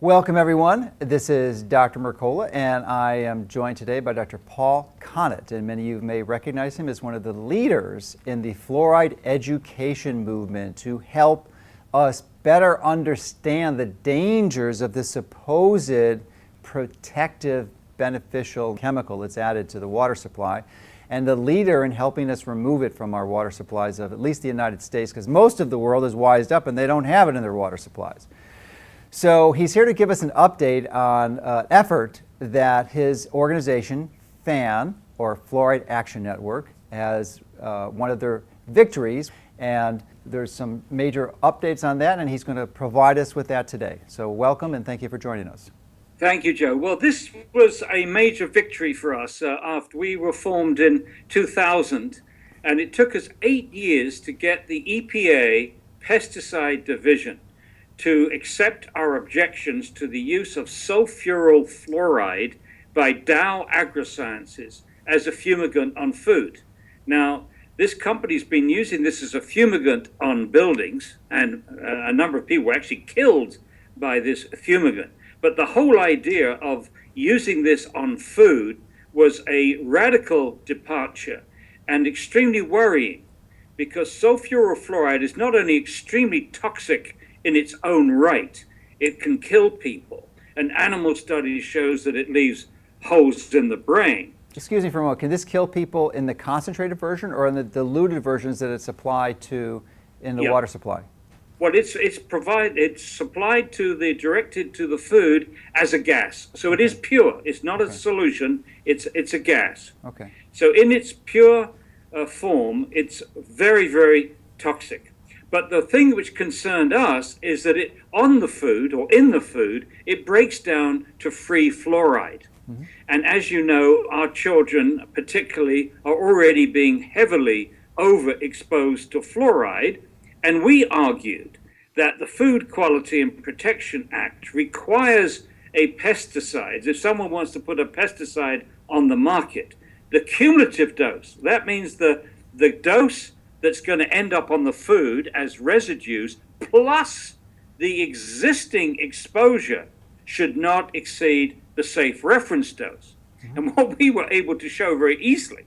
Welcome everyone. This is Dr. Mercola and I am joined today by Dr. Paul Connett, and many of you may recognize him as one of the leaders in the fluoride education movement to help us better understand the dangers of the supposed protective beneficial chemical that's added to the water supply, and the leader in helping us remove it from our water supplies of at least the United States, because most of the world is wised up and they don't have it in their water supplies. So he's here to give us an update on an effort that his organization, FAN, or Fluoride Action Network, has one of their victories, and there's some major updates on that, and he's going to provide us with that today. So welcome and thank you for joining us. Thank you, Joe. Well, this was a major victory for us after we were formed in 2000, and it took us 8 years to get the EPA Pesticide Division to accept our objections to the use of sulfuryl fluoride by Dow AgroSciences as a fumigant on food. Now, this company's been using this as a fumigant on buildings, and a number of people were actually killed by this fumigant. But the whole idea of using this on food was a radical departure and extremely worrying, because sulfuryl fluoride is not only extremely toxic in its own right, it can kill people. And animal studies shows that it leaves holes in the brain. Excuse me for a moment, can this kill people in the concentrated version or in the diluted versions that it's applied to in the water supply? Well, it's supplied to directed to the food as a gas. So it is pure. It's not a solution, it's a gas. Okay. So in its pure form, it's very, very toxic. But the thing which concerned us is that on the food, or in the food, it breaks down to free fluoride. Mm-hmm. And as you know, our children particularly are already being heavily overexposed to fluoride. And we argued that the Food Quality and Protection Act requires a pesticide. If someone wants to put a pesticide on the market, the cumulative dose, that means the dose that's going to end up on the food as residues, plus the existing exposure, should not exceed the safe reference dose. Mm-hmm. And what we were able to show very easily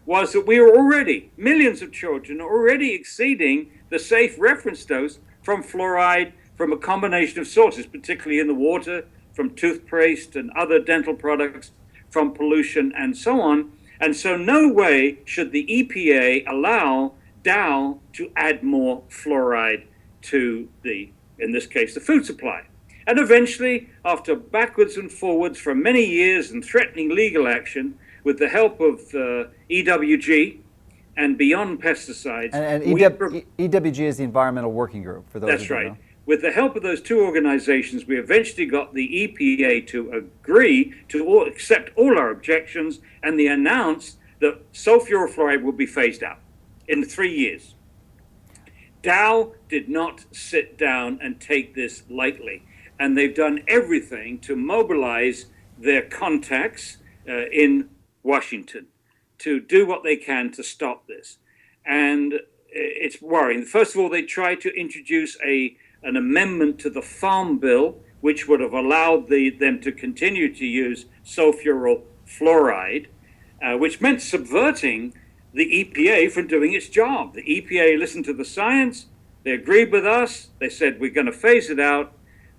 was that we are already, millions of children are already exceeding the safe reference dose from fluoride from a combination of sources, particularly in the water, from toothpaste and other dental products, from pollution and so on. And so no way should the EPA allow Dow to add more fluoride to in this case, the food supply. And eventually, after backwards and forwards for many years and threatening legal action, with the help of EWG and Beyond Pesticides. And EWG is the Environmental Working Group, for those That's who don't right. know. With the help of those two organizations, we eventually got the EPA to agree to accept all our objections, and they announced that sulfuryl fluoride will be phased out in 3 years. Dow did not sit down and take this lightly, and they've done everything to mobilize their contacts in Washington to do what they can to stop this. And it's worrying. First of all, they tried to introduce an amendment to the Farm Bill, which would have allowed them to continue to use sulfuryl fluoride, which meant subverting the EPA from doing its job. The EPA listened to the science, they agreed with us, they said we're going to phase it out,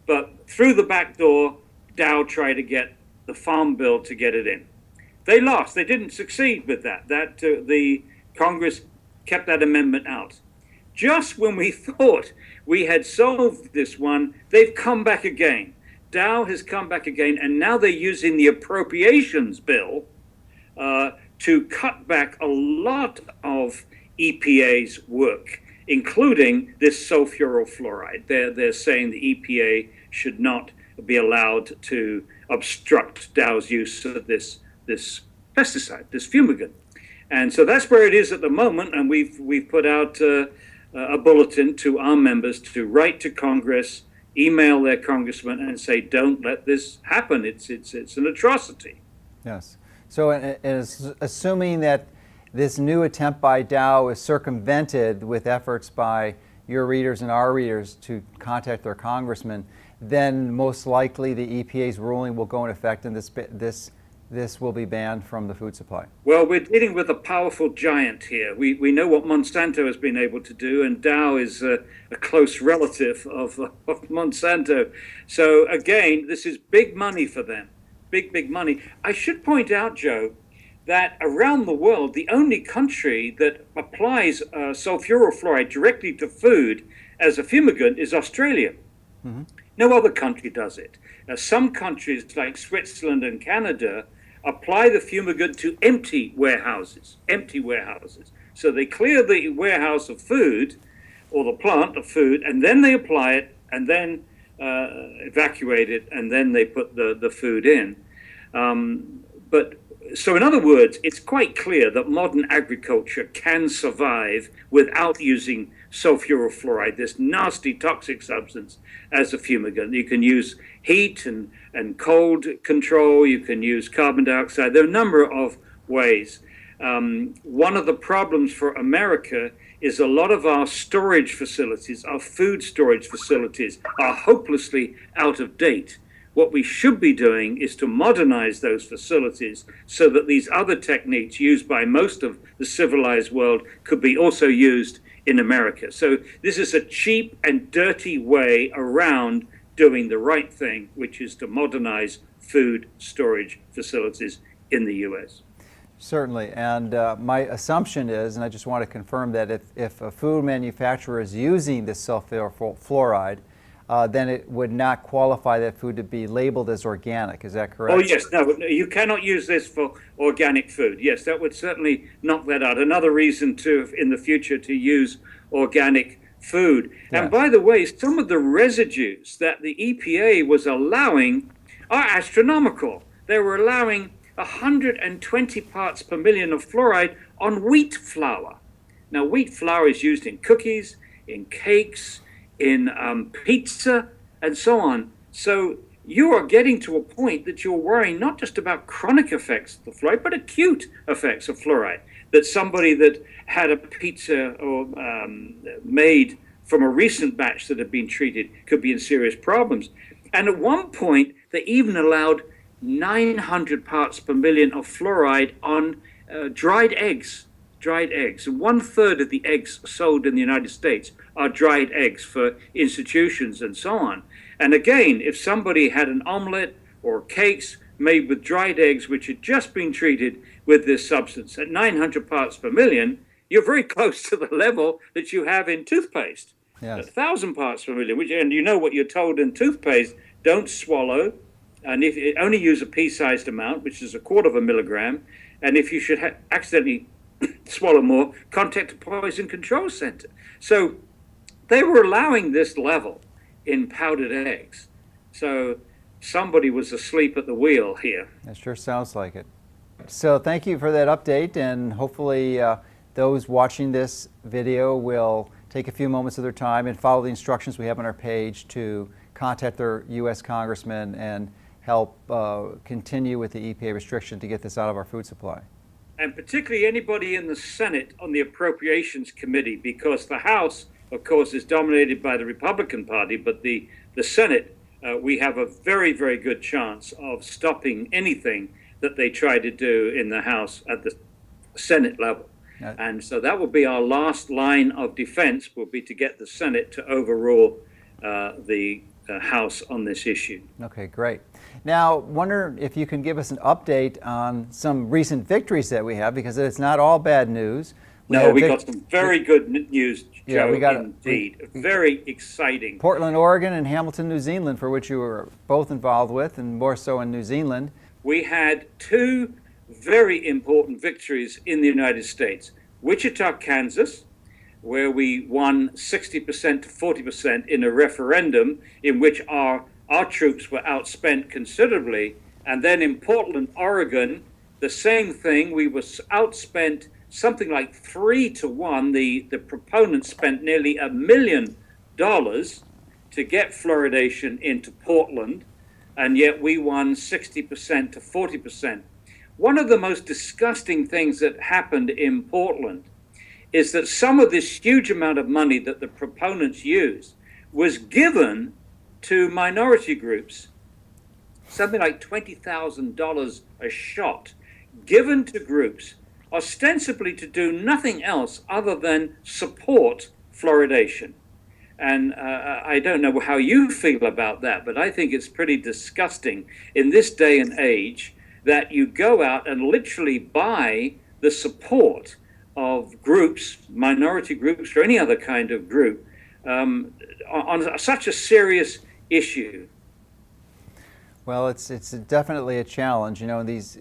but through the back door, Dow tried to get the Farm Bill to get it in. They lost, they didn't succeed with that. The Congress kept that amendment out. Just when we thought we had solved this one, they've come back again. Dow has come back again, and now they're using the appropriations bill to cut back a lot of EPA's work, including this sulfuryl fluoride. They're saying the EPA should not be allowed to obstruct Dow's use of this pesticide, this fumigant. And so that's where it is at the moment, and we've put out a bulletin to our members to write to Congress, email their congressman, and say, don't let this happen. It's an atrocity. Yes. So assuming that this new attempt by Dow is circumvented with efforts by your readers and our readers to contact their congressman, then most likely the EPA's ruling will go in effect and this will be banned from the food supply. Well, we're dealing with a powerful giant here. We know what Monsanto has been able to do, and Dow is a close relative of Monsanto. So again, this is big money for them. Big money. I should point out, Joe, that around the world, the only country that applies sulfurofluoride directly to food as a fumigant is Australia. Mm-hmm. No other country does it. Some countries like Switzerland and Canada apply the fumigant to empty warehouses. So they clear the warehouse of food or the plant of food, and then they apply it and then evacuate it, and then they put the food in. So in other words, it's quite clear that modern agriculture can survive without using sulfurofluoride, this nasty toxic substance, as a fumigant. You can use heat and cold control. You can use carbon dioxide. There are a number of ways. One of the problems for America is a lot of our storage facilities, our food storage facilities, are hopelessly out of date. What we should be doing is to modernize those facilities so that these other techniques used by most of the civilized world could be also used in America. So this is a cheap and dirty way around doing the right thing, which is to modernize food storage facilities in the U.S. Certainly, and my assumption is, and I just want to confirm that if a food manufacturer is using this sulfurofluoride, then it would not qualify that food to be labeled as organic. Is that correct? Oh, yes. No, you cannot use this for organic food. Yes, that would certainly knock that out. Another reason to, in the future, to use organic food. Yeah. And by the way, some of the residues that the EPA was allowing are astronomical. They were allowing 120 parts per million of fluoride on wheat flour. Now, wheat flour is used in cookies, in cakes, in pizza, and so on. So you are getting to a point that you're worrying not just about chronic effects of the fluoride, but acute effects of fluoride. That somebody that had a pizza or made from a recent batch that had been treated could be in serious problems. And at one point, they even allowed 900 parts per million of fluoride on dried eggs. Dried eggs. And 1/3 of the eggs sold in the United States are dried eggs for institutions and so on. And again, if somebody had an omelet or cakes made with dried eggs which had just been treated with this substance at 900 parts per million, you're very close to the level that you have in toothpaste. Yes. 1,000 parts per million, and you know what you're told in toothpaste, don't swallow, and if only use a pea-sized amount, which is 1/4 milligram, and if you should accidentally swallow more, contact a poison control center. So they were allowing this level in powdered eggs. So somebody was asleep at the wheel here. That sure sounds like it. So thank you for that update, and hopefully those watching this video will take a few moments of their time and follow the instructions we have on our page to contact their U.S. congressman and help continue with the EPA restriction to get this out of our food supply. And particularly anybody in the Senate on the Appropriations Committee, because the House, of course, is dominated by the Republican Party, but the Senate, we have a very, very good chance of stopping anything that they try to do in the House at the Senate level. And so that will be our last line of defense, will be to get the Senate to overrule the House on this issue. Okay, great. Now, wonder if you can give us an update on some recent victories that we have, because it's not all bad news. We got some very good news, Joe, indeed. Very exciting. Portland, Oregon, and Hamilton, New Zealand, for which you were both involved with, and more so in New Zealand. We had two very important victories in the United States. Wichita, Kansas, where we won 60% to 40% in a referendum in which our troops were outspent considerably. And then in Portland, Oregon, the same thing. We were outspent something like 3-1. The proponents spent nearly $1 million to get fluoridation into Portland, and yet we won 60% to 40%. One of the most disgusting things that happened in Portland is that some of this huge amount of money that the proponents used was given to minority groups, something like $20,000 a shot, given to groups ostensibly to do nothing else other than support fluoridation. And I don't know how you feel about that, but I think it's pretty disgusting in this day and age that you go out and literally buy the support of groups, minority groups, or any other kind of group, on such a serious issue. Well, it's definitely a challenge. You know, in these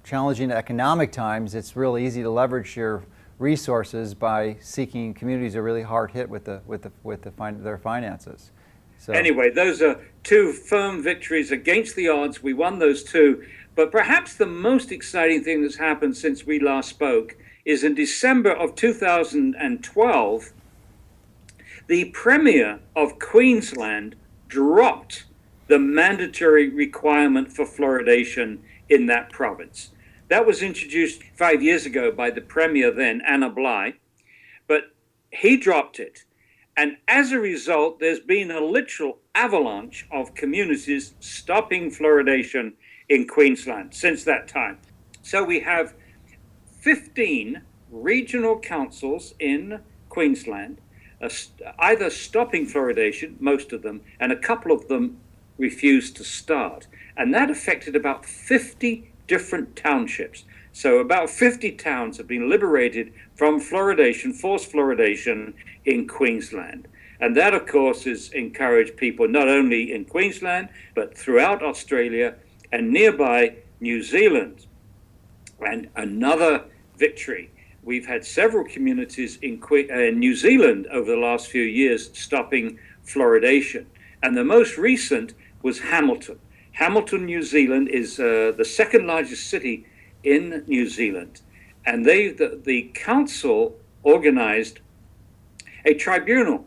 challenging economic times, it's really easy to leverage your resources by seeking communities that are really hard hit with their finances. So anyway, those are two firm victories against the odds. We won those two. But perhaps the most exciting thing that's happened since we last spoke is in December of 2012, the Premier of Queensland dropped the mandatory requirement for fluoridation in that province. That was introduced 5 years ago by the Premier then, Anna Bligh, but he dropped it. And as a result, there's been a literal avalanche of communities stopping fluoridation in Queensland since that time. So we have 15 regional councils in Queensland either stopping fluoridation, most of them, and a couple of them refused to start. And that affected about 50 different townships. So about 50 towns have been liberated from fluoridation, forced fluoridation in Queensland. And that, of course, has encouraged people not only in Queensland, but throughout Australia and nearby New Zealand. And another victory. We've had several communities in New Zealand over the last few years stopping fluoridation. And the most recent was Hamilton. Hamilton, New Zealand is the second largest city in New Zealand. And the council organized a tribunal,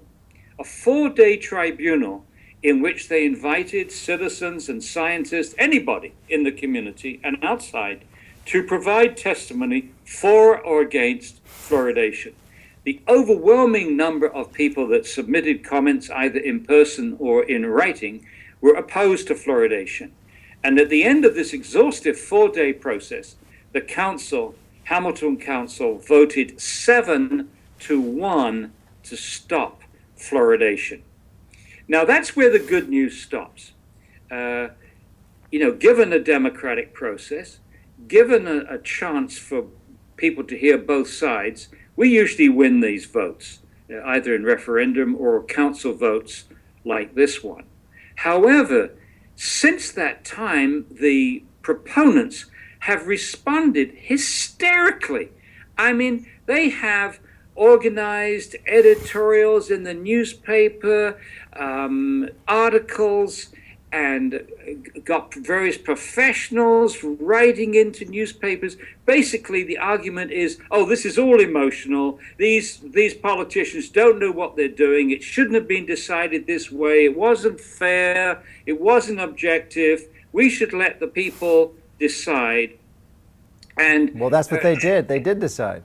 a 4-day tribunal in which they invited citizens and scientists, anybody in the community and outside, to provide testimony for or against fluoridation. The overwhelming number of people that submitted comments, either in person or in writing, were opposed to fluoridation. And at the end of this exhaustive 4-day process, the council, Hamilton Council, voted 7-1 to stop fluoridation. Now that's where the good news stops. Given a democratic process, given a chance for people to hear both sides, we usually win these votes, either in referendum or council votes like this one. However, since that time, the proponents have responded hysterically. I mean, they have organized editorials in the newspaper, articles, and got various professionals writing into newspapers. Basically, the argument is, oh, this is all emotional. These politicians don't know what they're doing. It shouldn't have been decided this way. It wasn't fair. It wasn't objective. We should let the people decide. And well, that's what they did. They did decide.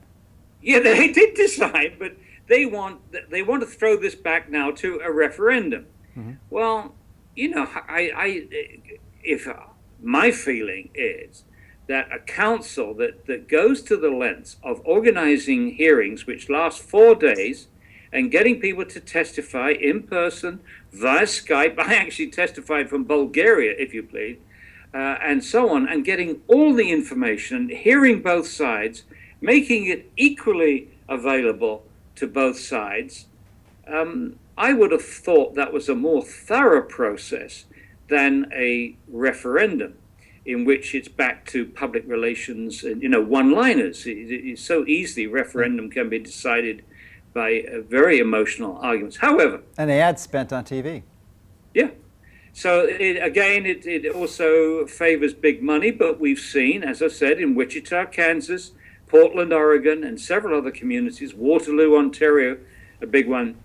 Yeah, they did decide, but they want to throw this back now to a referendum. Mm-hmm. Well, if my feeling is that a council that goes to the lengths of organizing hearings which last 4 days and getting people to testify in person via Skype, I actually testified from Bulgaria, if you please, and so on, and getting all the information, hearing both sides, making it equally available to both sides, I would have thought that was a more thorough process than a referendum in which it's back to public relations and, one-liners. It's so easy, referendum can be decided by very emotional arguments. However... And the ads spent on TV. Yeah. So, it also favors big money, but we've seen, as I said, in Wichita, Kansas, Portland, Oregon, and several other communities, Waterloo, Ontario, a big one,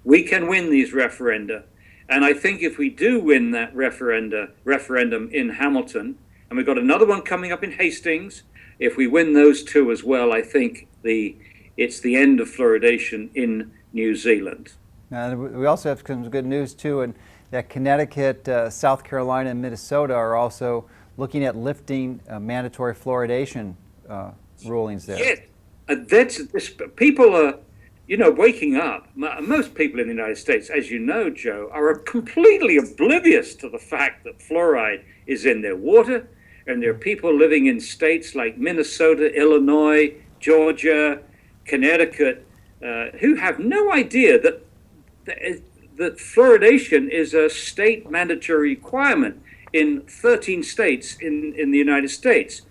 we can win these referenda. And I think if we do win that referendum in Hamilton, and we've got another one coming up in Hastings, if we win those two as well, I think the it's the end of fluoridation in New Zealand. And we also have some good news too, and that Connecticut, South Carolina, and Minnesota are also looking at lifting mandatory fluoridation rulings there. Yes, people are, waking up. Most people in the United States, as you know, Joe, are completely oblivious to the fact that fluoride is in their water. And there are people living in states like Minnesota, Illinois, Georgia, Connecticut, who have no idea that fluoridation is a state mandatory requirement in 13 states in the United States.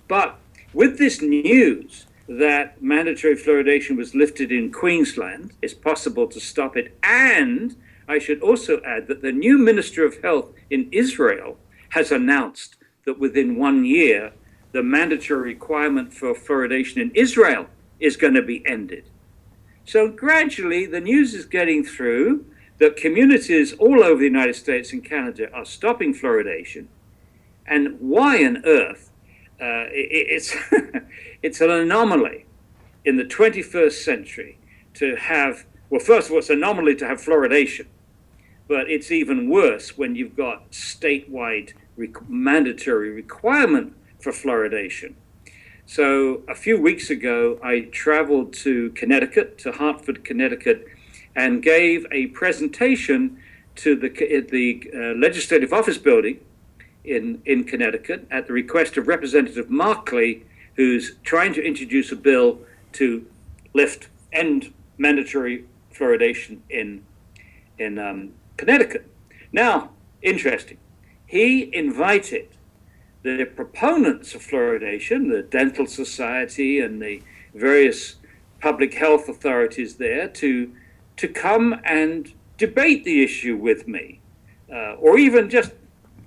But with this news that mandatory fluoridation was lifted in Queensland, it's possible to stop it. And I should also add that the new Minister of Health in Israel has announced that within 1 year, the mandatory requirement for fluoridation in Israel is going to be ended. So gradually, the news is getting through that communities all over the United States and Canada are stopping fluoridation. And why on earth? It's an anomaly in the 21st century to have, well, first of all, it's an anomaly to have fluoridation. But it's even worse when you've got statewide mandatory requirement for fluoridation. So a few weeks ago, I traveled to Connecticut, to Hartford, Connecticut, and gave a presentation to the Legislative Office Building in Connecticut at the request of Representative Markley, who's trying to introduce a bill to end mandatory fluoridation in Connecticut. Now, interesting. He invited the proponents of fluoridation, the Dental Society and the various public health authorities there, to come and debate the issue with me, or even just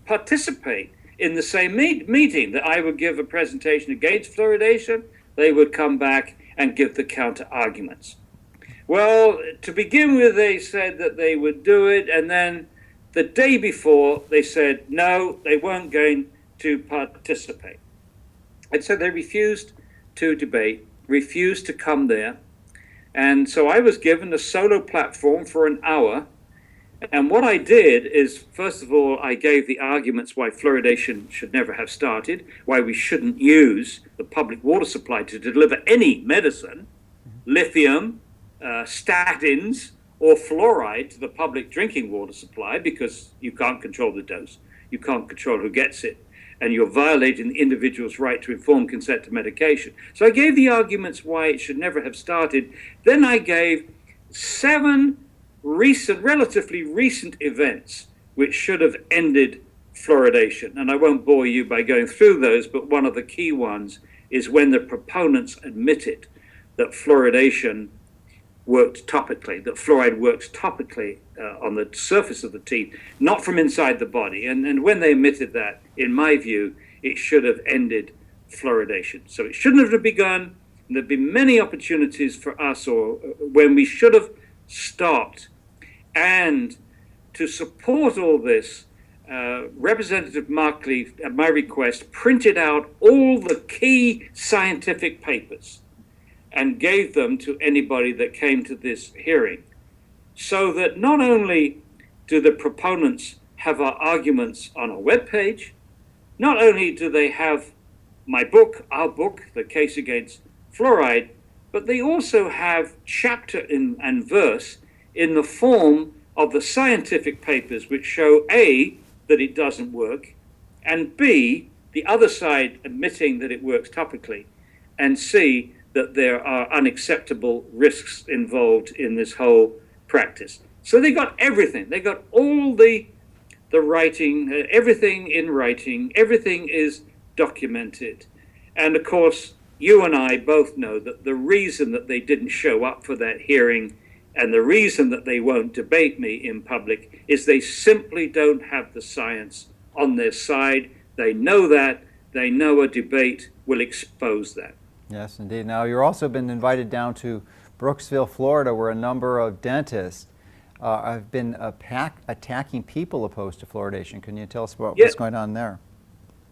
participate in the same meeting, that I would give a presentation against fluoridation, they would come back and give the counter arguments. Well, to begin with, they said that they would do it, and then the day before, they said no, they weren't going to participate. And so they refused to debate, refused to come there. And so I was given a solo platform for an hour. And what I did is, first of all, I gave the arguments why fluoridation should never have started, why we shouldn't use the public water supply to deliver any medicine, lithium, statins, or fluoride to the public drinking water supply, because you can't control the dose, you can't control who gets it, and you're violating the individual's right to informed consent to medication. So I gave the arguments why it should never have started. Then I gave 7 relatively recent events which should have ended fluoridation. And I won't bore you by going through those, but one of the key ones is when the proponents admitted that fluoridation worked topically, that fluoride works topically on the surface of the teeth, not from inside the body. And when they admitted that, in my view, it should have ended fluoridation. So it shouldn't have begun. And there've been many opportunities for us, or when we should have stopped. And to support all this, Representative Markley, at my request, printed out all the key scientific papers and gave them to anybody that came to this hearing, so that not only do the proponents have our arguments on our webpage, not only do they have my book, our book, The Case Against Fluoride, but they also have chapter and verse in the form of the scientific papers which show A, that it doesn't work, and B, the other side admitting that it works topically, and C, that there are unacceptable risks involved in this whole practice. So they got everything. They got all the writing, everything in writing, everything is documented. And of course, you and I both know that the reason that they didn't show up for that hearing and the reason that they won't debate me in public is they simply don't have the science on their side. They know that. They know a debate will expose that. Yes, indeed. Now, you've also been invited down to Brooksville, Florida, where a number of dentists have been attacking people opposed to fluoridation. Can you tell us about what's going on there?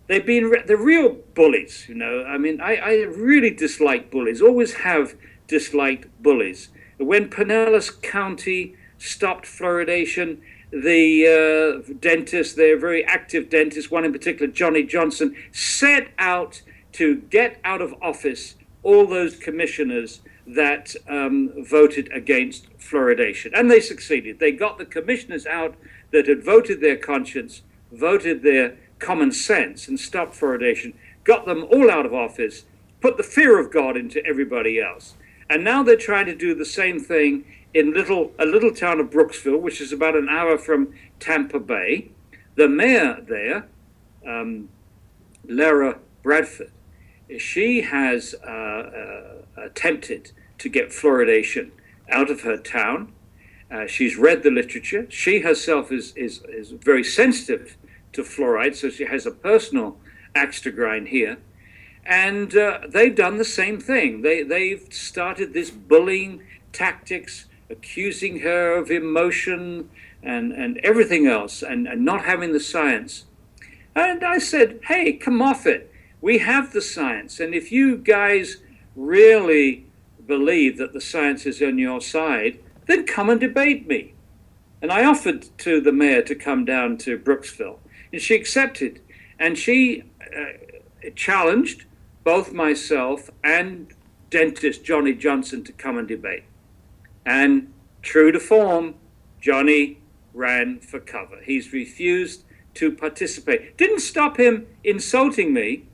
They've been the real bullies, you know. I mean, I really dislike bullies, always have disliked bullies. When Pinellas County stopped fluoridation, the dentists, they're very active dentists, one in particular, Johnny Johnson, set out to get out of office all those commissioners that voted against fluoridation. And they succeeded. They got the commissioners out that had voted their conscience, voted their common sense, and stopped fluoridation, got them all out of office, put the fear of God into everybody else. And now they're trying to do the same thing in a little town of Brooksville, which is about an hour from Tampa Bay. The mayor there, Lara Bradford, she has attempted to get fluoridation out of her town. She's read the literature. She herself is very sensitive to fluoride, so she has a personal axe to grind here. And they've done the same thing. They've started this bullying tactics, accusing her of emotion and everything else, and not having the science. And I said, hey, come off it. We have the science. And if you guys really believe that the science is on your side, then come and debate me. And I offered to the mayor to come down to Brooksville, and she accepted. And she challenged both myself and dentist Johnny Johnson to come and debate. And true to form, Johnny ran for cover. He's refused to participate. Didn't stop him insulting me.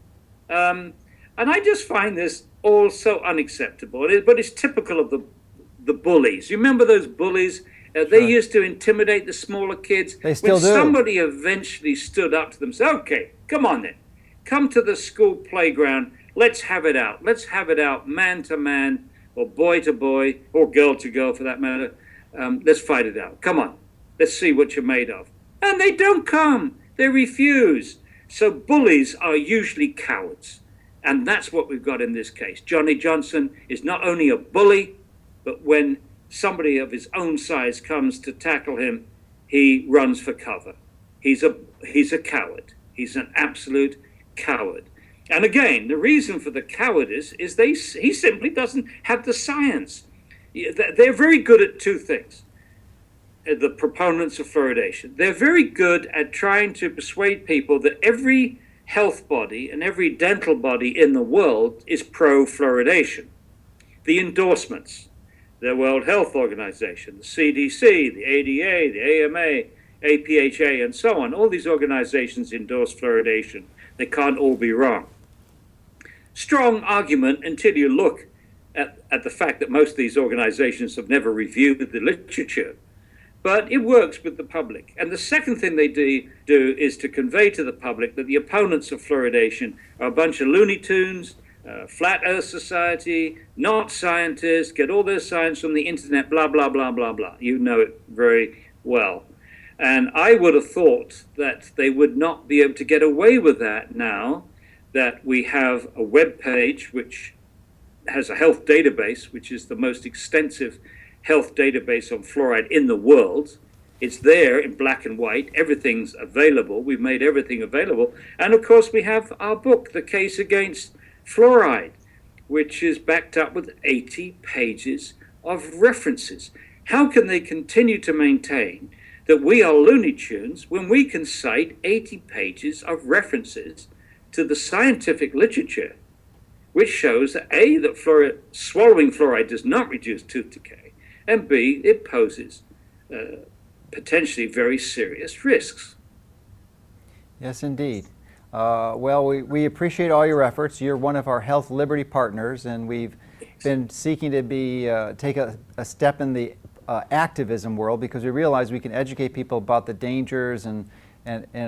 And I just find this all so unacceptable. But it's typical of the bullies. You remember those bullies? They used to intimidate the smaller kids. They still do. When somebody eventually stood up to them, said, okay, come on then. Come to the school playground. Let's have it out. Let's have it out man to man, or boy to boy, or girl to girl for that matter. Let's fight it out. Come on. Let's see what you're made of. And they don't come. They refuse. So bullies are usually cowards. And that's what we've got in this case. Johnny Johnson is not only a bully, but when somebody of his own size comes to tackle him, he runs for cover. He's a coward. He's an absolute coward. And again, the reason for the cowardice is he simply doesn't have the science. They're very good at two things, the proponents of fluoridation. They're very good at trying to persuade people that every health body and every dental body in the world is pro-fluoridation. The endorsements, the World Health Organization, the CDC, the ADA, the AMA, APHA, and so on, all these organizations endorse fluoridation. They can't all be wrong. Strong argument until you look at the fact that most of these organizations have never reviewed the literature. But it works with the public. And the second thing they do is to convey to the public that the opponents of fluoridation are a bunch of Looney Tunes, Flat Earth Society, not scientists, get all their science from the internet, blah, blah, blah, blah, blah. You know it very well. And I would have thought that they would not be able to get away with that now that we have a web page which has a health database, which is the most extensive health database on fluoride in the world. It's there in black and white. Everything's available. We've made everything available. And of course, we have our book, The Case Against Fluoride, which is backed up with 80 pages of references. How can they continue to maintain that we are Looney Tunes when we can cite 80 pages of references to the scientific literature, which shows that A, that swallowing fluoride does not reduce tooth decay, and B, it poses potentially very serious risks. Yes, indeed. Well, we appreciate all your efforts. You're one of our Health Liberty partners, and we've been seeking to take a step in the activism world, because we realize we can educate people about the dangers and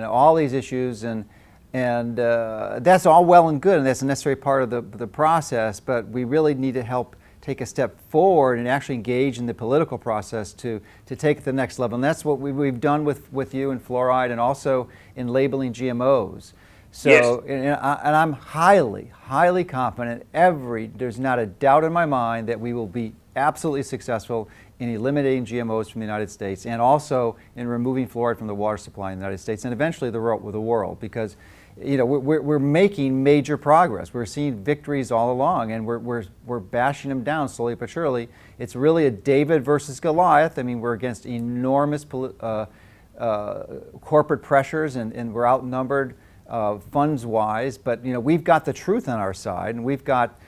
all these issues, and that's all well and good, and that's a necessary part of the process, but we really need to help take a step forward and actually engage in the political process to take it to the next level. And that's what we've done with you in fluoride, and also in labeling GMOs. So, yes. And I'm highly, highly confident, there's not a doubt in my mind that we will be absolutely successful in eliminating GMOs from the United States, and also in removing fluoride from the water supply in the United States, and eventually the world, because you know, we're making major progress. We're seeing victories all along, and we're bashing them down slowly but surely. It's really a David versus Goliath. I mean, we're against enormous corporate pressures, and we're outnumbered funds-wise. But you know, we've got the truth on our side, and we've got,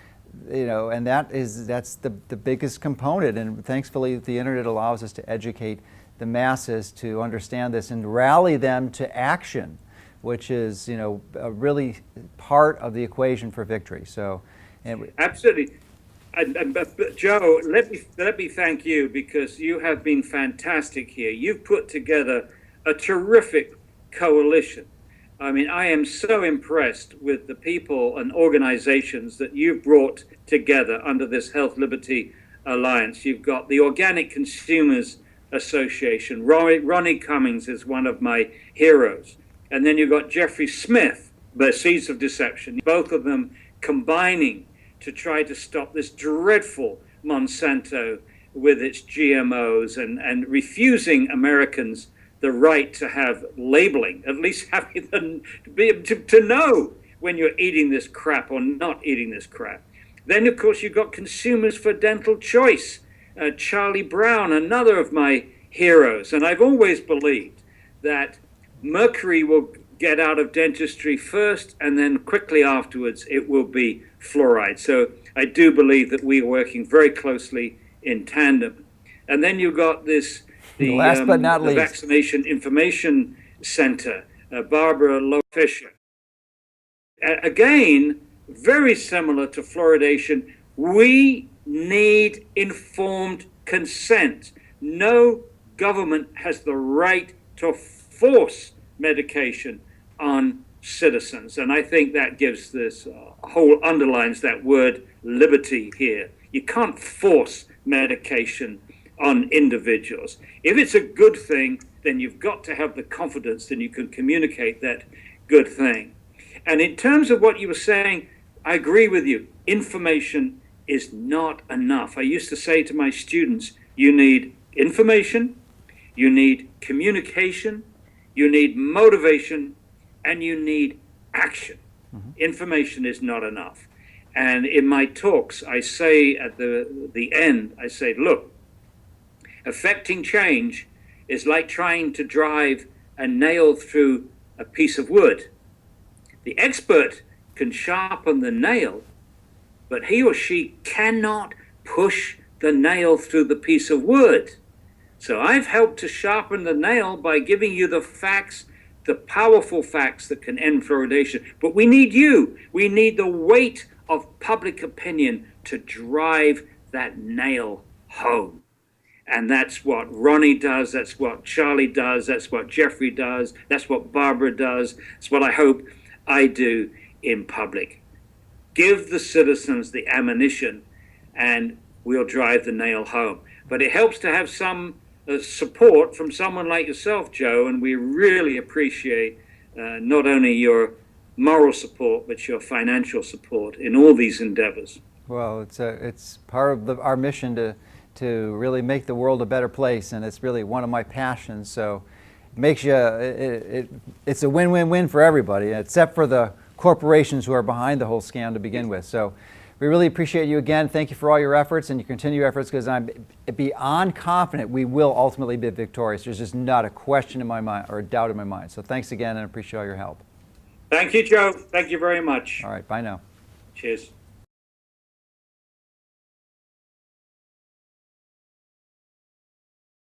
you know, and that's the biggest component. And thankfully, the internet allows us to educate the masses to understand this and rally them to action, which is, you know, really part of the equation for victory. So, absolutely. But Joe, let me thank you, because you have been fantastic here. You've put together a terrific coalition. I mean, I am so impressed with the people and organizations that you've brought together under this Health Liberty Alliance. You've got the Organic Consumers Association. Ronnie Cummings is one of my heroes. And then you've got Jeffrey Smith, the Seeds of Deception, both of them combining to try to stop this dreadful Monsanto with its GMOs and refusing Americans the right to have labeling, at least having them to know when you're eating this crap or not eating this crap. Then, of course, you've got Consumers for Dental Choice, Charlie Brown, another of my heroes. And I've always believed that mercury will get out of dentistry first, and then quickly afterwards it will be fluoride. So I do believe that we are working very closely in tandem. And then you've got this, last but not least, Vaccination Information Center, Barbara Lowe Fisher. Again, very similar to fluoridation, we need informed consent. No government has the right to force medication on citizens. And I think that gives this underlines that word liberty here. You can't force medication on individuals. If it's a good thing, then you've got to have the confidence that you can communicate that good thing. And in terms of what you were saying, I agree with you. Information is not enough. I used to say to my students, you need information, you need communication, you need motivation, and you need action. Mm-hmm. Information is not enough. And in my talks, I say at the end, I say, look, affecting change is like trying to drive a nail through a piece of wood. The expert can sharpen the nail, but he or she cannot push the nail through the piece of wood. So I've helped to sharpen the nail by giving you the facts, the powerful facts that can end fluoridation. But we need you. We need the weight of public opinion to drive that nail home. And that's what Ronnie does, that's what Charlie does, that's what Jeffrey does, that's what Barbara does, it's what I hope I do in public. Give the citizens the ammunition and we'll drive the nail home. But it helps to have some support from someone like yourself, Joe, and we really appreciate not only your moral support, but your financial support in all these endeavors. Well, it's part of our mission to really make the world a better place, and it's really one of my passions. So it makes you, it's a win-win-win for everybody, except for the corporations who are behind the whole scam to begin with. So we really appreciate you again. Thank you for all your efforts and your continued efforts, because I'm beyond confident we will ultimately be victorious. There's just not a question in my mind or a doubt in my mind. So thanks again, and I appreciate all your help. Thank you, Joe. Thank you very much. All right, bye now. Cheers.